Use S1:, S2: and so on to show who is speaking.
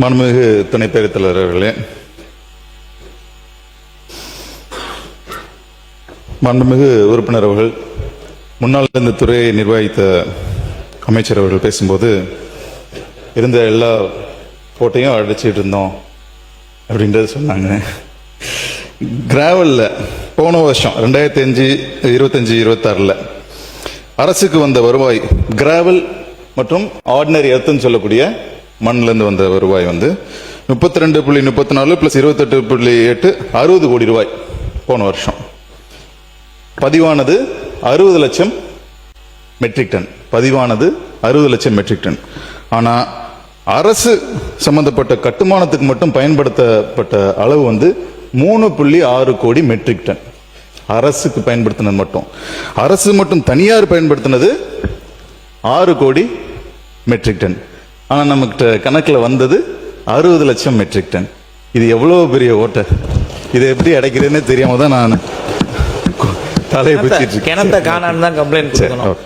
S1: மாண்புமிகு துணை பேரவைத் தலைவர் அவர்களே, மாண்புமிகு உறுப்பினர் அவர்கள், முன்னாள் இந்த துறையை நிர்வகித்த அமைச்சர் அவர்கள் பேசும்போது இருந்த எல்லா போட்டையும் அடிச்சிட்டு இருந்தோம் அப்படின்றது சொன்னாங்க. கிராவல்ல போன வருஷம் 2025-26 அரசுக்கு வந்த வருவாய் கிராவல் மற்றும் ஆர்டினரி எர்த்துன்னு சொல்லக்கூடிய மண்ணிலிருந்து வந்த வருவாய் 32.34 + 28.8 60 கோடி ரூபாய் போன வருஷம். பதிவானது 60 லட்சம் மெட்ரிக் டன். பதிவானது 60 லட்சம் மெட்ரிக் டன். ஆனா அரசு சம்பந்தப்பட்ட கட்டுமானத்துக்கு மட்டும் பயன்படுத்தப்பட்ட அளவு 3.6 கோடி மெட்ரிக் டன். அரசுக்கு பயன்படுத்தினது மட்டும், அரசு மட்டும் தனியார் பயன்படுத்தினது 6 கோடி மெட்ரிக் டன். ஆனா நமக்கு கணக்கில் வந்தது 60 லட்சம் மெட்ரிக் டன். இது எவ்வளவு பெரிய ஓட்டை! இதை எப்படி அடைக்கிறதுன்னு தெரியாம தான் நான் தலையை பிடிச்சிட்டு இருக்கேன்.
S2: கிணத்த காணான்னு தான் கம்ப்ளைண்ட் கொடுக்கணும்.